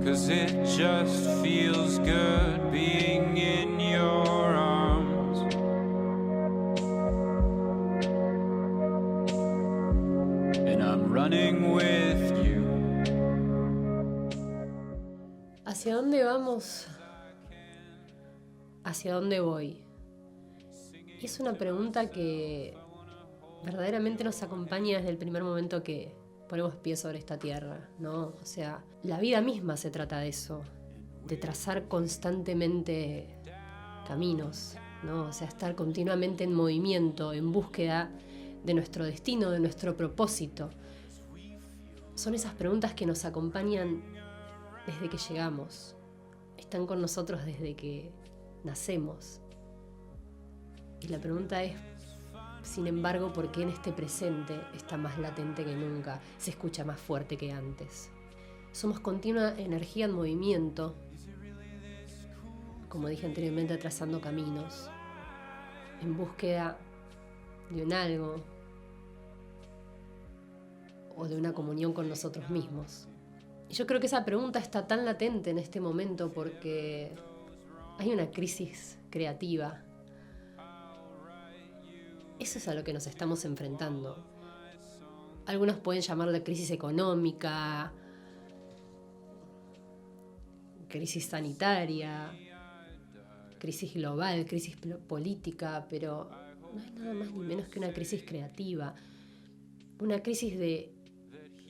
'cause it just feels good being in your arms. And I'm running with you. ¿Hacia dónde vamos? ¿Hacia dónde voy? Y es una pregunta que verdaderamente nos acompaña desde el primer momento que ponemos pie sobre esta tierra, ¿no? O sea, la vida misma se trata de eso, de trazar constantemente caminos, ¿no? O sea, estar continuamente en movimiento, en búsqueda de nuestro destino, de nuestro propósito. Son esas preguntas que nos acompañan desde que llegamos, están con nosotros desde que nacemos. Y la pregunta es, sin embargo, ¿por qué en este presente está más latente que nunca, se escucha más fuerte que antes? Somos continua energía en movimiento, como dije anteriormente, trazando caminos, en búsqueda de un algo o de una comunión con nosotros mismos. Y yo creo que esa pregunta está tan latente en este momento porque hay una crisis creativa. Eso es a lo que nos estamos enfrentando. Algunos pueden llamarla crisis económica, crisis sanitaria, crisis global, crisis política, pero no es nada más ni menos que una crisis creativa. Una crisis de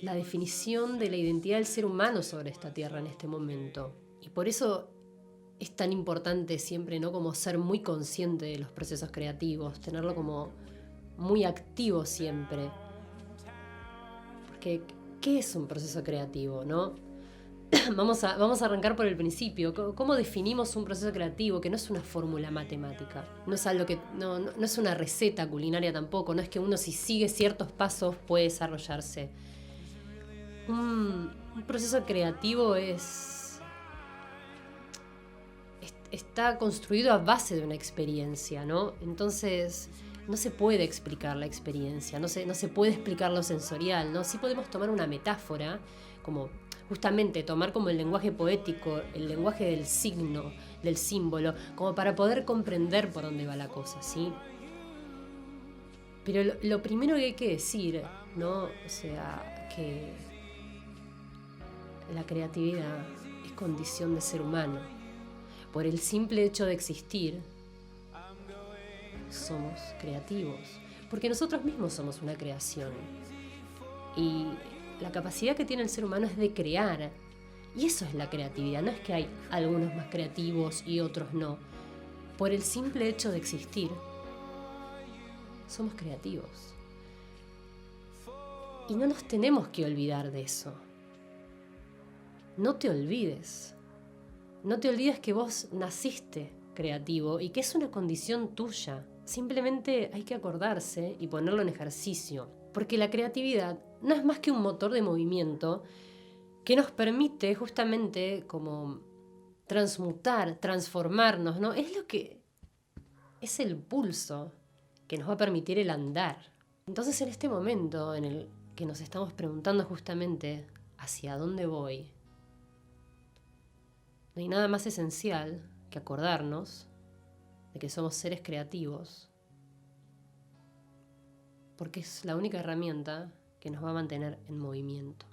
la definición de la identidad del ser humano sobre esta tierra en este momento. Y por eso es tan importante siempre, ¿no? Como ser muy consciente de los procesos creativos, tenerlo como muy activo siempre. Porque, ¿qué es un proceso creativo, no? Vamos a arrancar por el principio. ¿Cómo definimos un proceso creativo? Que no es una fórmula matemática. No es algo que. No es una receta culinaria tampoco. No es que uno, si sigue ciertos pasos, puede desarrollarse. Un proceso creativo está construido a base de una experiencia, ¿no? Entonces, no se puede explicar la experiencia, no se puede explicar lo sensorial, ¿no? Sí podemos tomar una metáfora, como justamente tomar como el lenguaje poético, el lenguaje del signo, del símbolo, como para poder comprender por dónde va la cosa, ¿sí? Pero lo primero que hay que decir, ¿no? O sea, que la creatividad es condición de ser humano. Por el simple hecho de existir, somos creativos. Porque nosotros mismos somos una creación. Y la capacidad que tiene el ser humano es de crear. Y eso es la creatividad. No es que hay algunos más creativos y otros no. Por el simple hecho de existir, somos creativos. Y no nos tenemos que olvidar de eso. No te olvides. No te olvides que vos naciste creativo y que es una condición tuya. Simplemente hay que acordarse y ponerlo en ejercicio. Porque la creatividad no es más que un motor de movimiento que nos permite justamente como transmutar, transformarnos, ¿no? Es lo que es el pulso que nos va a permitir el andar. Entonces, en este momento en el que nos estamos preguntando justamente hacia dónde voy, no hay nada más esencial que acordarnos de que somos seres creativos, porque es la única herramienta que nos va a mantener en movimiento.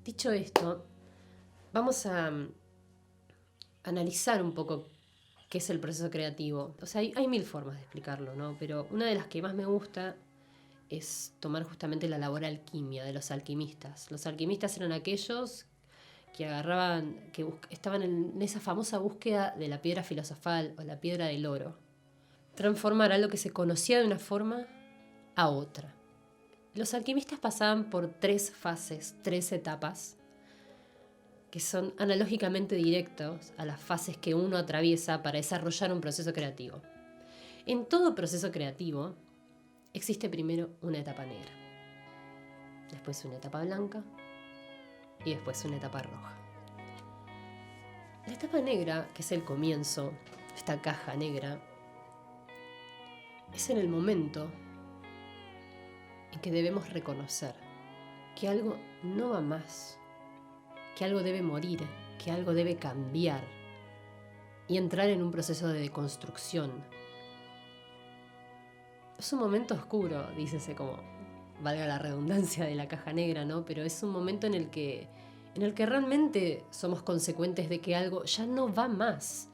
Dicho esto, vamos a analizar un poco qué es el proceso creativo. O sea, hay mil formas de explicarlo, ¿no? Pero una de las que más me gusta es tomar justamente la labor alquimia de los alquimistas. Los alquimistas eran aquellos que agarraban, que estaban en esa famosa búsqueda de la piedra filosofal o la piedra del oro. Transformar algo que se conocía de una forma a otra. Los alquimistas pasaban por 3 fases, 3 etapas, que son analógicamente directos a las fases que uno atraviesa para desarrollar un proceso creativo. En todo proceso creativo existe primero una etapa negra, después una etapa blanca y después una etapa roja. La etapa negra, que es el comienzo, esta caja negra, es en el momento en que debemos reconocer que algo no va más que algo debe morir, que algo debe cambiar y entrar en un proceso de deconstrucción. Es un momento oscuro, dícese como, valga la redundancia de la caja negra, ¿no? Pero es un momento en el que realmente somos consecuentes de que algo ya no va más.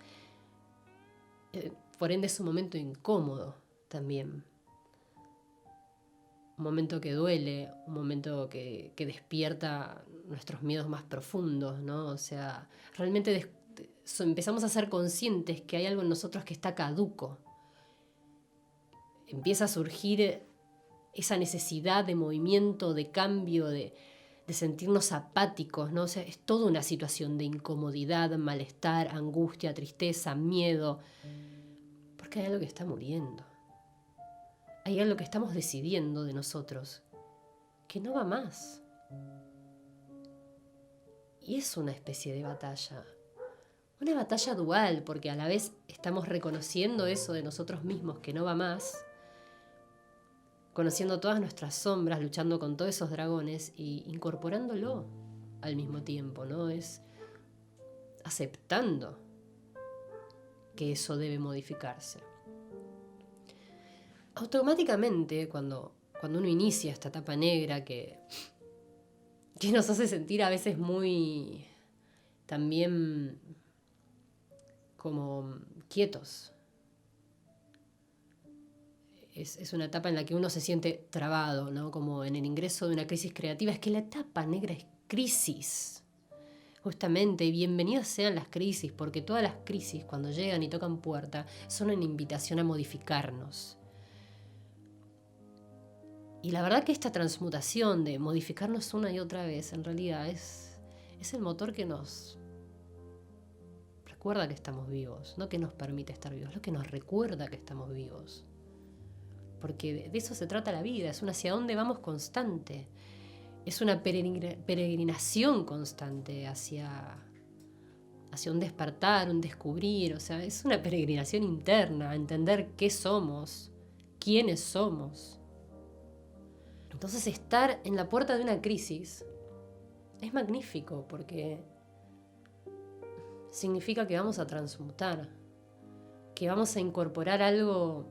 Por ende es un momento incómodo también. Un momento que duele, un momento que despierta nuestros miedos más profundos, ¿no? O sea, realmente empezamos a ser conscientes que hay algo en nosotros que está caduco. Empieza a surgir esa necesidad de movimiento, de cambio, de sentirnos apáticos, ¿no? O sea, es toda una situación de incomodidad, malestar, angustia, tristeza, miedo, porque hay algo que está muriendo. Hay algo que estamos decidiendo de nosotros, que no va más. Y es una especie de batalla. Una batalla dual, porque a la vez estamos reconociendo eso de nosotros mismos, que no va más, conociendo todas nuestras sombras, luchando con todos esos dragones y incorporándolo al mismo tiempo, ¿no? Es aceptando que eso debe modificarse. Automáticamente, cuando uno inicia esta etapa negra que nos hace sentir a veces muy también como quietos, es una etapa en la que uno se siente trabado, ¿no? Como en el ingreso de una crisis creativa. Es que la etapa negra es crisis, justamente, y bienvenidas sean las crisis, porque todas las crisis, cuando llegan y tocan puerta, son una invitación a modificarnos. Y la verdad que esta transmutación de modificarnos una y otra vez, en realidad es el motor que nos recuerda que estamos vivos, no que nos permite estar vivos, lo que nos recuerda que estamos vivos. Porque de eso se trata la vida, es un hacia dónde vamos constante, es una peregrinación constante hacia un despertar, un descubrir, o sea, es una peregrinación interna, a entender qué somos, quiénes somos. Entonces estar en la puerta de una crisis es magnífico porque significa que vamos a transmutar, que vamos a incorporar algo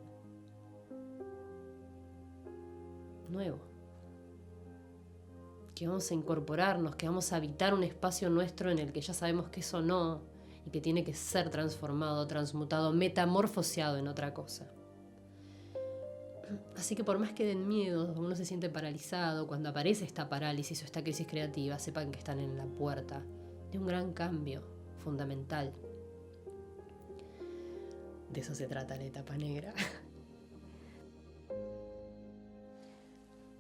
nuevo, que vamos a incorporarnos, que vamos a habitar un espacio nuestro en el que ya sabemos que eso no, y que tiene que ser transformado, transmutado, metamorfoseado en otra cosa. Así que por más que den miedo, uno se siente paralizado, cuando aparece esta parálisis o esta crisis creativa, sepan que están en la puerta de un gran cambio fundamental. De eso se trata la etapa negra.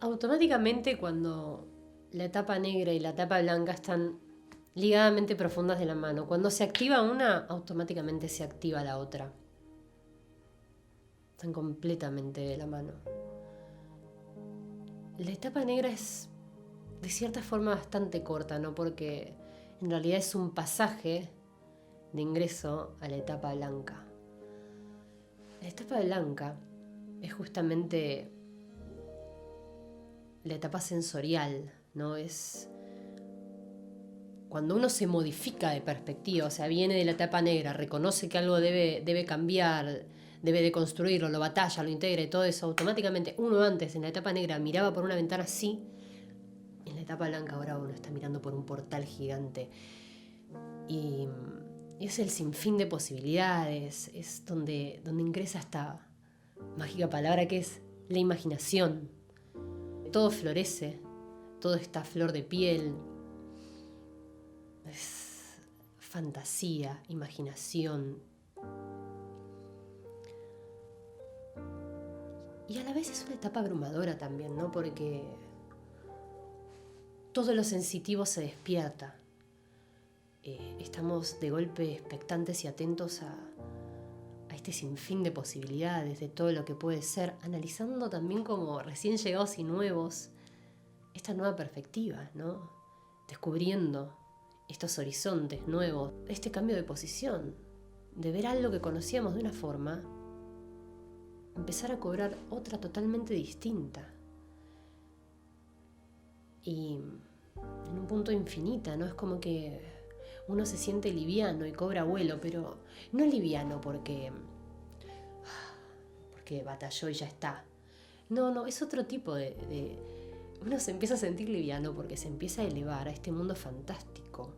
Automáticamente, cuando la etapa negra y la etapa blanca están ligadamente profundas de la mano, cuando se activa una, automáticamente se activa la otra. Están completamente de la mano. La etapa negra es de cierta forma bastante corta, ¿no? Porque en realidad es un pasaje de ingreso a la etapa blanca. La etapa blanca es justamente la etapa sensorial, ¿no? Es cuando uno se modifica de perspectiva, o sea, viene de la etapa negra, reconoce que algo debe cambiar, debe deconstruirlo, lo batalla, lo integra y todo eso, automáticamente uno antes en la etapa negra miraba por una ventana así, en la etapa blanca ahora uno está mirando por un portal gigante. Y es el sinfín de posibilidades, es donde ingresa esta mágica palabra que es la imaginación. Todo florece, todo está a flor de piel. Es fantasía, imaginación. Y a la vez es una etapa abrumadora también, ¿no? Porque todo lo sensitivo se despierta. Estamos de golpe expectantes y atentos a este sinfín de posibilidades, de todo lo que puede ser, analizando también como recién llegados y nuevos esta nueva perspectiva, ¿no? Descubriendo estos horizontes nuevos, este cambio de posición, de ver algo que conocíamos de una forma, empezar a cobrar otra totalmente distinta. Y en un punto infinita, ¿no? Es como que uno se siente liviano y cobra vuelo, pero no liviano porque batalló y ya está. No, es otro tipo de... Uno se empieza a sentir liviano porque se empieza a elevar a este mundo fantástico,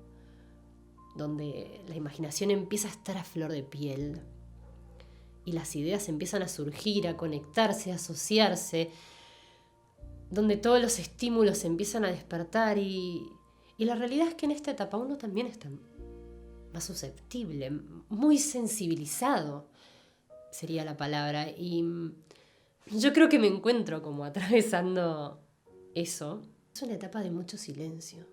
donde la imaginación empieza a estar a flor de piel y las ideas empiezan a surgir, a conectarse, a asociarse, donde todos los estímulos se empiezan a despertar y la realidad es que en esta etapa uno también está más susceptible, muy sensibilizado, sería la palabra, y yo creo que me encuentro como atravesando eso. Es una etapa de mucho silencio,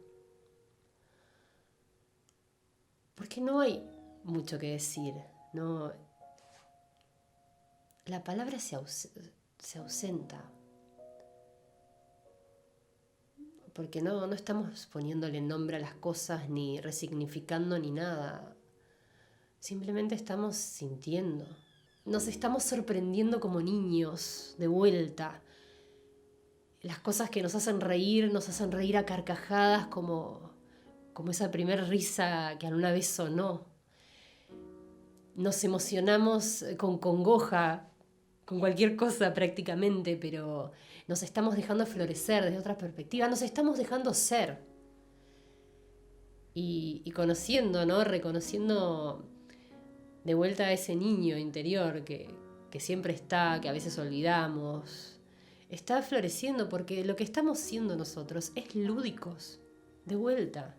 porque no hay mucho que decir, no, la palabra se ausenta, porque no estamos poniéndole nombre a las cosas, ni resignificando ni nada. Simplemente estamos sintiendo. Nos estamos sorprendiendo como niños, de vuelta. Las cosas que nos hacen reír a carcajadas como esa primera risa que alguna vez sonó. Nos emocionamos con congoja, con cualquier cosa prácticamente, pero nos estamos dejando florecer desde otra perspectiva, nos estamos dejando ser. Y conociendo, ¿no? Reconociendo de vuelta a ese niño interior que siempre está, que a veces olvidamos. Está floreciendo porque lo que estamos siendo nosotros es lúdicos, de vuelta.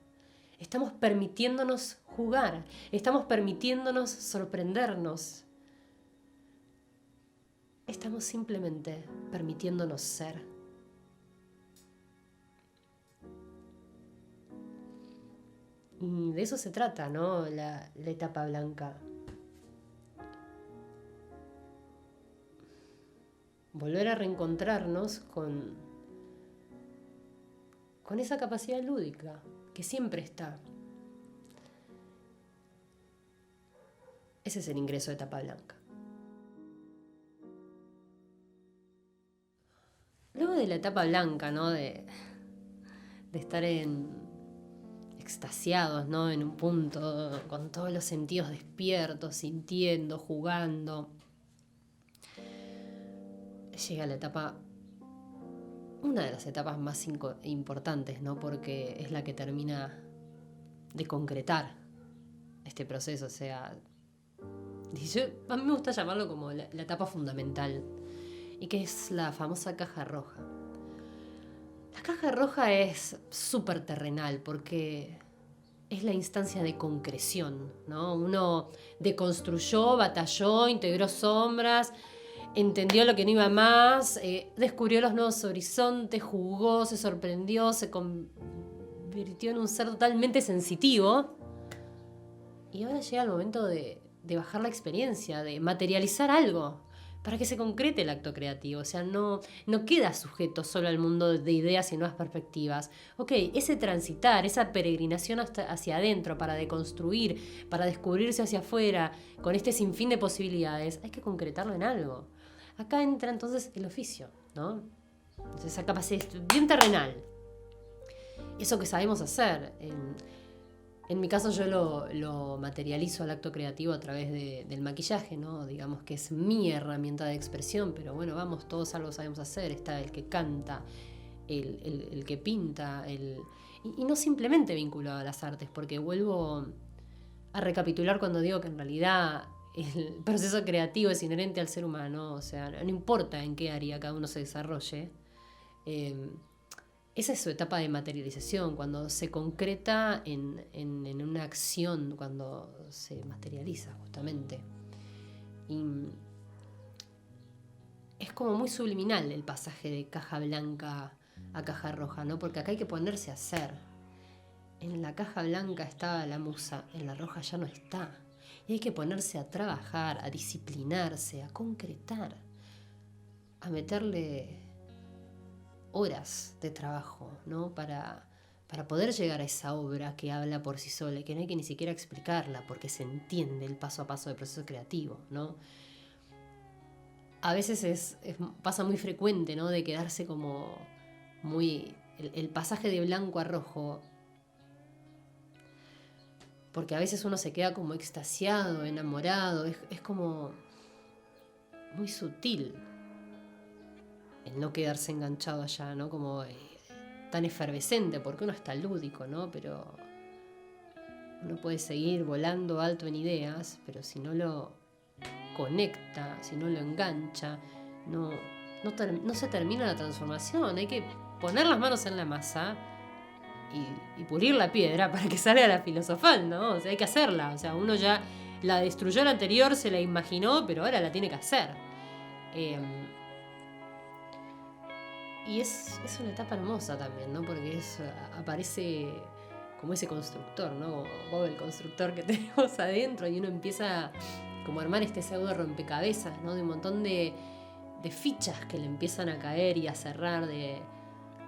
Estamos permitiéndonos jugar, estamos permitiéndonos sorprendernos. Estamos simplemente permitiéndonos ser. Y de eso se trata, ¿no? La etapa blanca. Volver a reencontrarnos con esa capacidad lúdica que siempre está. Ese es el ingreso de etapa blanca. Luego de la etapa blanca, ¿no? De estar extasiados, ¿no? En un punto, con todos los sentidos despiertos, sintiendo, jugando. Llega la etapa, una de las etapas más importantes, ¿no? Porque es la que termina de concretar este proceso. O sea, a mí me gusta llamarlo como la etapa fundamental, y que es la famosa caja roja. La caja roja es súper terrenal porque es la instancia de concreción, ¿no? Uno deconstruyó, batalló, integró sombras, entendió lo que no iba más, descubrió los nuevos horizontes, jugó, se sorprendió, se convirtió en un ser totalmente sensitivo. Y ahora llega el momento de bajar la experiencia, de materializar algo para que se concrete el acto creativo. O sea, no queda sujeto solo al mundo de ideas y nuevas perspectivas. Ok, ese transitar, esa peregrinación hacia adentro para deconstruir, para descubrirse hacia afuera, con este sinfín de posibilidades, hay que concretarlo en algo. Acá entra entonces el oficio, ¿no? Entonces esa capacidad bien terrenal. Eso que sabemos hacer. En mi caso yo lo materializo al acto creativo a través del maquillaje, ¿no? Digamos que es mi herramienta de expresión, pero bueno, vamos, todos algo sabemos hacer. Está el que canta, el que pinta, y no simplemente vinculado a las artes, porque vuelvo a recapitular cuando digo que en realidad el proceso creativo es inherente al ser humano. O sea, no importa en qué área cada uno se desarrolle. Esa es su etapa de materialización, cuando se concreta en una acción, cuando se materializa justamente. Y es como muy subliminal el pasaje de caja blanca a caja roja, ¿no? Porque acá hay que ponerse a hacer. En la caja blanca estaba la musa, en la roja ya no está. Y hay que ponerse a trabajar, a disciplinarse, a concretar, a meterle horas de trabajo, ¿no? Para poder llegar a esa obra que habla por sí sola y que no hay que ni siquiera explicarla porque se entiende el paso a paso del proceso creativo, ¿no? A veces pasa muy frecuente, ¿no? De quedarse como muy el pasaje de blanco a rojo, porque a veces uno se queda como extasiado, enamorado, es como muy sutil el no quedarse enganchado allá, ¿no? Como tan efervescente, porque uno está lúdico, ¿no? Pero uno puede seguir volando alto en ideas, pero si no lo conecta, si no lo engancha, no se termina la transformación. Hay que poner las manos en la masa y pulir la piedra para que salga la filosofal, ¿no? O sea, hay que hacerla. O sea, uno ya la destruyó la anterior, se la imaginó, pero ahora la tiene que hacer. Y es una etapa hermosa también, ¿no? Porque aparece como ese constructor, ¿no? Bob el constructor que tenemos adentro, y uno empieza como a armar este pseudo rompecabezas, ¿no? De un montón de fichas que le empiezan a caer y a cerrar, de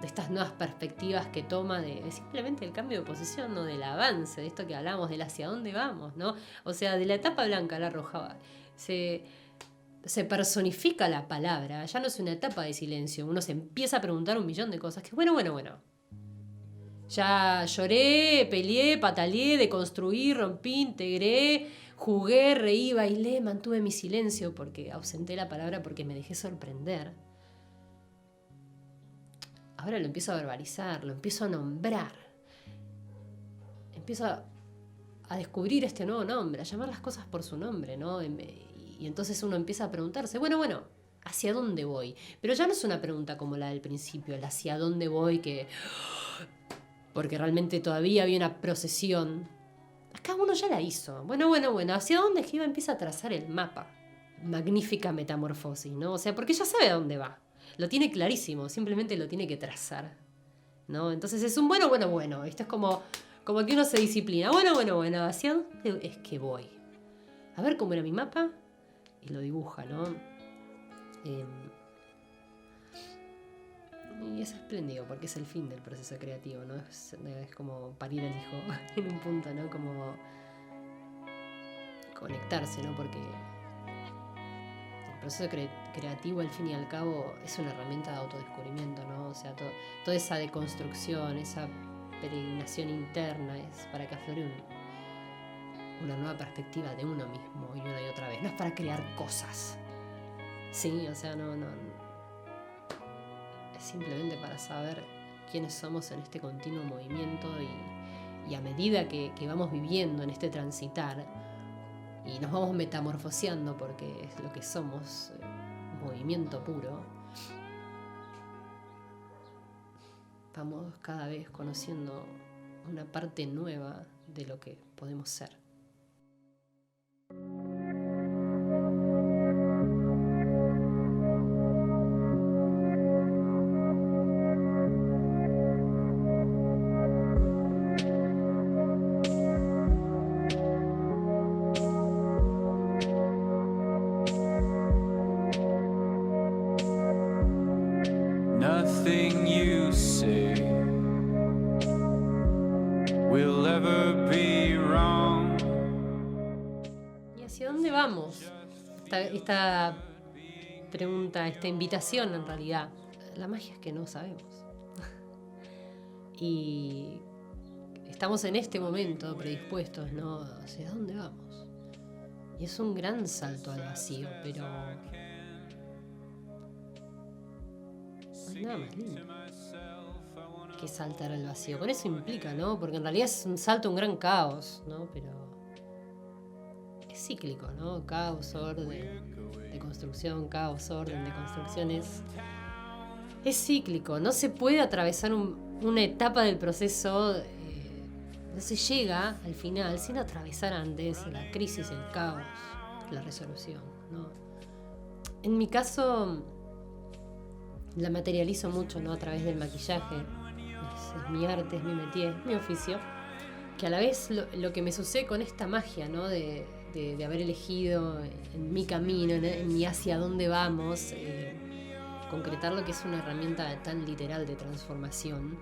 estas nuevas perspectivas que toma, de simplemente el cambio de posición, ¿no? Del avance, de esto que hablamos, del hacia dónde vamos, ¿no? O sea, de la etapa blanca a la roja se personifica la palabra, ya no es una etapa de silencio, uno se empieza a preguntar un millón de cosas, que bueno. Ya lloré, peleé, pataleé, deconstruí, rompí, integré, jugué, reí, bailé, mantuve mi silencio porque ausenté la palabra, porque me dejé sorprender. Ahora lo empiezo a verbalizar, lo empiezo a nombrar. Empiezo a descubrir este nuevo nombre, a llamar las cosas por su nombre, ¿no? Y entonces uno empieza a preguntarse, bueno, ¿hacia dónde voy? Pero ya no es una pregunta como la del principio, el hacia dónde voy, porque realmente todavía había una procesión. Acá uno ya la hizo. Bueno, ¿hacia dónde es que iba? Empieza a trazar el mapa. Magnífica metamorfosis, ¿no? O sea, porque ya sabe a dónde va. Lo tiene clarísimo, simplemente lo tiene que trazar, ¿no? Entonces es un bueno. Esto es como que uno se disciplina. Bueno, ¿hacia dónde es que voy? A ver cómo era mi mapa, y lo dibuja, ¿no? Y es espléndido porque es el fin del proceso creativo, ¿no? Es como parir al hijo en un punto, ¿no? Como conectarse, ¿no? Porque el proceso creativo, al fin y al cabo, es una herramienta de autodescubrimiento, ¿no? O sea, toda esa deconstrucción, esa peregrinación interna es para que aflore una nueva perspectiva de uno mismo, y una y otra vez. No es para crear cosas, sí, o sea, no. Es simplemente para saber quiénes somos en este continuo movimiento, y a medida que vamos viviendo en este transitar y nos vamos metamorfoseando, porque es lo que somos, movimiento puro, vamos cada vez conociendo una parte nueva de lo que podemos ser. Nothing you say will ever be wrong. ¿Y hacia dónde vamos? Esta pregunta, esta invitación, en realidad. La magia es que no sabemos. Y estamos en este momento predispuestos, ¿no? ¿Hacia dónde vamos? Y es un gran salto al vacío, pero no hay nada más lindo que saltar al vacío. Con eso implica, ¿no? Porque en realidad es un salto, un gran caos, ¿no? Pero es cíclico, ¿no? Caos, orden, de construcción, caos, orden, de construcción. Es cíclico. No se puede atravesar una etapa del proceso, no se llega al final sin atravesar antes la crisis, el caos, la resolución, ¿no? En mi caso, la materializo mucho, ¿no? A través del maquillaje. Es mi arte, es mi métier, es mi oficio. Que a la vez lo que me sucede con esta magia, ¿no? De haber elegido en mi camino, en mi hacia dónde vamos, concretar lo que es una herramienta tan literal de transformación.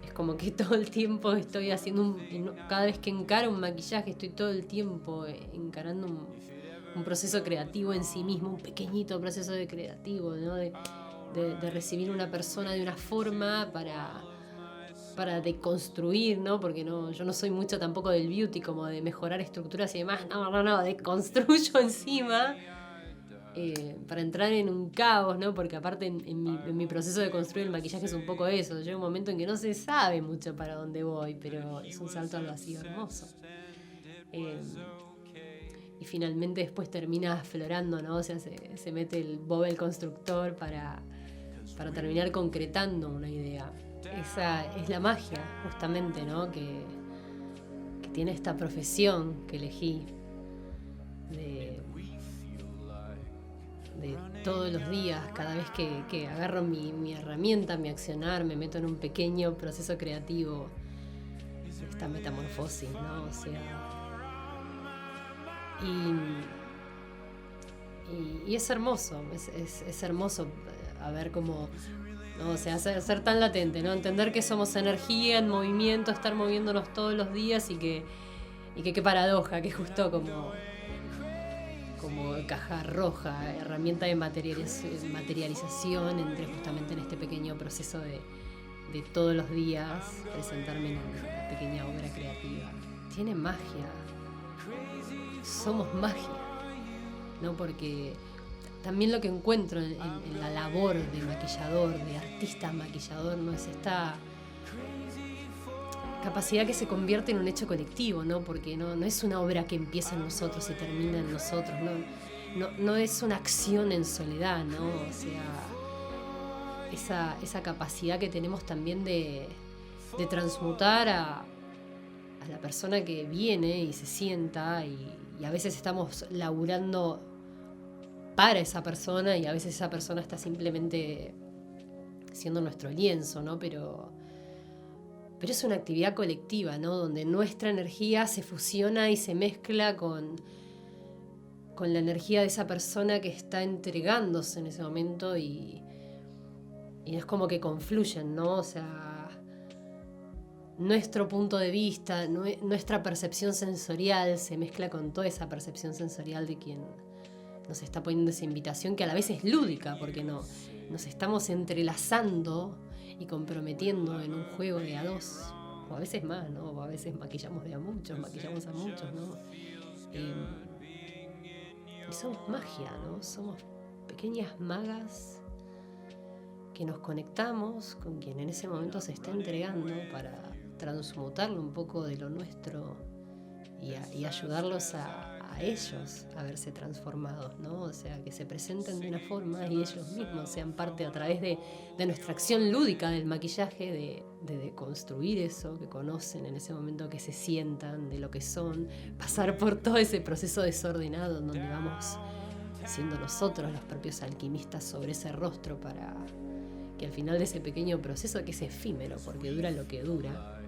Es como que todo el tiempo estoy haciendo cada vez que encaro un maquillaje, estoy todo el tiempo encarando un proceso creativo en sí mismo, un pequeñito proceso creativo, ¿no? de recibir una persona de una forma para deconstruir, ¿no? Porque yo no soy mucho tampoco del beauty, como de mejorar estructuras y demás. No, deconstruyo encima para entrar en un caos, ¿no? Porque aparte en mi proceso de construir el maquillaje es un poco eso. Llega un momento en que no se sabe mucho para dónde voy, pero es un salto al vacío hermoso. Y finalmente después termina aflorando, ¿no? O sea, se mete Bob el constructor para terminar concretando una idea. Esa es la magia, justamente, ¿no? Que tiene esta profesión que elegí de todos los días, cada vez que agarro mi herramienta, mi accionar, me meto en un pequeño proceso creativo, esta metamorfosis, ¿no? O sea, y es hermoso, es hermoso a ver cómo, ¿no? O sea, ser tan latente, ¿no? Entender que somos energía en movimiento, estar moviéndonos todos los días y que qué paradoja, que justo como caja roja, herramienta de materialización, entre justamente en este pequeño proceso de todos los días presentarme en una pequeña obra creativa. Tiene magia, somos magia, ¿no? Porque también lo que encuentro en la labor de maquillador, de artista maquillador, no es esta capacidad que se convierte en un hecho colectivo, ¿no? Porque no es una obra que empieza en nosotros y termina en nosotros, no es una acción en soledad, ¿no? O sea, esa capacidad que tenemos también de transmutar a la persona que viene y se sienta, y a veces estamos laburando para esa persona y a veces esa persona está simplemente siendo nuestro lienzo, ¿no? Pero es una actividad colectiva, ¿no? Donde nuestra energía se fusiona y se mezcla con la energía de esa persona que está entregándose en ese momento y es como que confluyen, ¿no? O sea, nuestro punto de vista, nuestra percepción sensorial se mezcla con toda esa percepción sensorial de quien nos está poniendo esa invitación, que a la vez es lúdica, porque nos estamos entrelazando y comprometiendo en un juego de a dos, o a veces más, ¿no? O a veces maquillamos a muchos, ¿no? Y somos magia, ¿no? Somos pequeñas magas que nos conectamos con quien en ese momento se está entregando para transmutarlo un poco de lo nuestro y ayudarlos a ellos a verse transformados, ¿no? O sea, que se presenten de una forma y ellos mismos sean parte a través de nuestra acción lúdica del maquillaje, de construir eso que conocen en ese momento, que se sientan de lo que son, pasar por todo ese proceso desordenado en donde vamos siendo nosotros los propios alquimistas sobre ese rostro, para que al final de ese pequeño proceso, que es efímero porque dura lo que dura,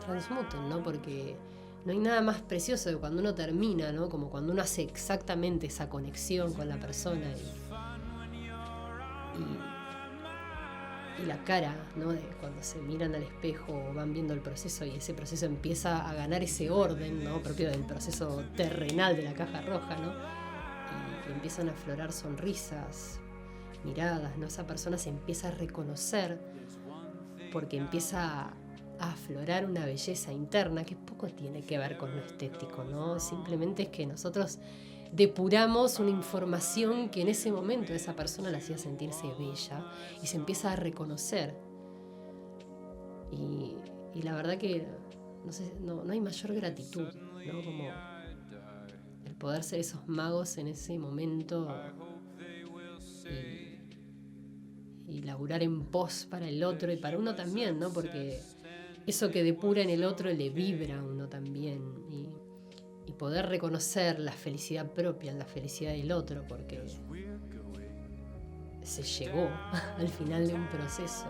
transmuten, ¿no? Porque no hay nada más precioso que cuando uno termina, ¿no? Como cuando uno hace exactamente esa conexión con la persona y la cara, ¿no? De cuando se miran al espejo o van viendo el proceso y ese proceso empieza a ganar ese orden, ¿no? Propio del proceso terrenal de la caja roja, ¿no? Y empiezan a aflorar sonrisas, miradas, ¿no? Esa persona se empieza a reconocer porque empieza a aflorar una belleza interna que poco tiene que ver con lo estético, ¿no? Simplemente es que nosotros depuramos una información que en ese momento esa persona la hacía sentirse bella y se empieza a reconocer. Y la verdad que no hay mayor gratitud, ¿no? Como el poder ser esos magos en ese momento y laburar en pos para el otro y para uno también, ¿no? Porque eso que depura en el otro le vibra a uno también, y poder reconocer la felicidad propia en la felicidad del otro, porque se llegó al final de un proceso,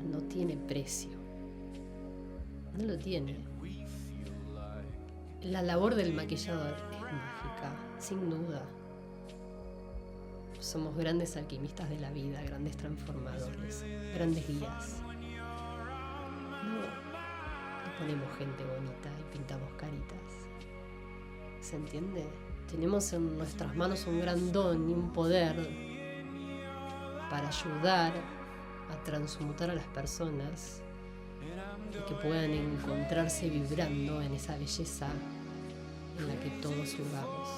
no tiene precio, no lo tiene. La labor del maquillador es mágica, sin duda. Somos grandes alquimistas de la vida, grandes transformadores, grandes guías. No ponemos gente bonita y pintamos caritas. ¿Se entiende? tenemos en nuestras manos un gran don y un poder para ayudar a transmutar a las personas y que puedan encontrarse vibrando en esa belleza en la que todos jugamos.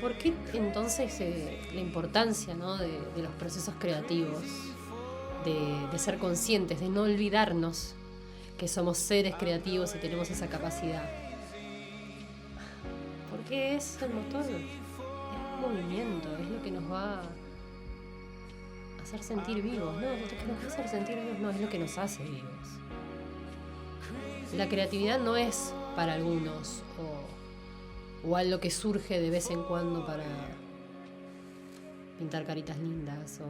¿Por qué entonces la importancia, ¿no?, de los procesos creativos, de ser conscientes, de no olvidarnos que somos seres creativos y tenemos esa capacidad? Porque es el motor, es el movimiento, es lo que nos va a hacer sentir vivos, ¿no? Lo que nos va a hacer sentir vivos no es lo que nos hace vivos. La creatividad no es para algunos o algo que surge de vez en cuando para pintar caritas lindas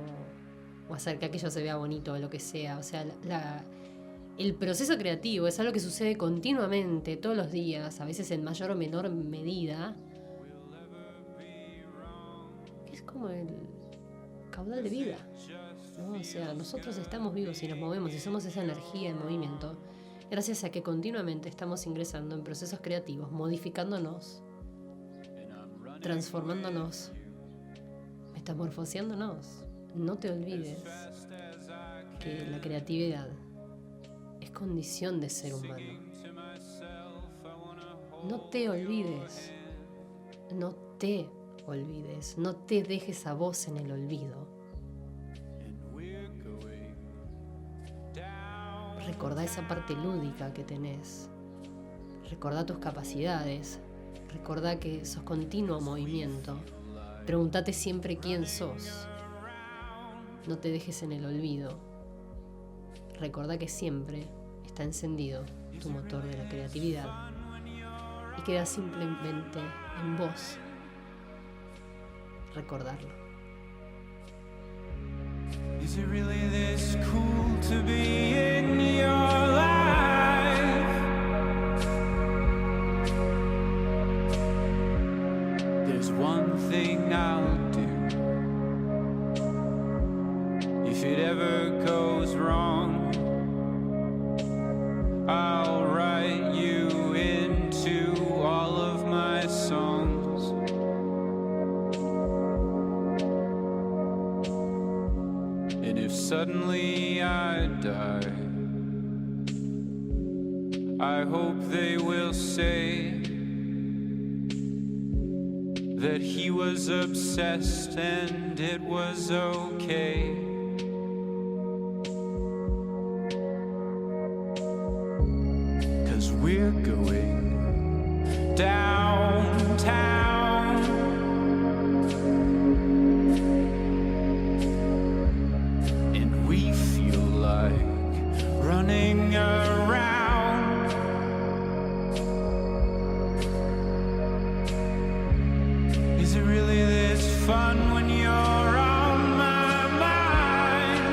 o hacer que aquello se vea bonito o lo que sea. O sea, el proceso creativo es algo que sucede continuamente, todos los días, a veces en mayor o menor medida. Es como el caudal de vida, ¿no? O sea, nosotros estamos vivos y nos movemos y somos esa energía en movimiento gracias a que continuamente estamos ingresando en procesos creativos, modificándonos, transformándonos, metamorfoseándonos. No te olvides que la creatividad es condición de ser humano. No te olvides, no te olvides, no te dejes a vos en el olvido. Recordá esa parte lúdica que tenés, recordá tus capacidades, recordá que sos continuo movimiento, pregúntate siempre quién sos, no te dejes en el olvido, recordá que siempre está encendido tu motor de la creatividad y queda simplemente en vos recordarlo. Is it really this cool to be in your life? There's one thing I'll do if it ever goes wrong. I'll write you into all of my songs. And if suddenly I die, I hope they will say that he was obsessed and it was okay. 'Cause we're going downtown. Running around. Is it really this fun when you're on my mind?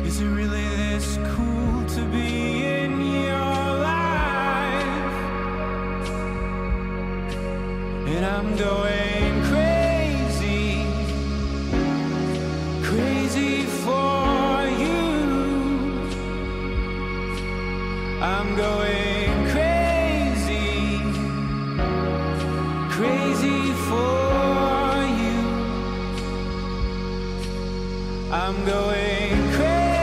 Is it really this cool to be in your life? And I'm going crazy for you. I'm going crazy for you. I'm going crazy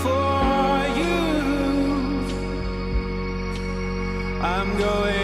for you. I'm going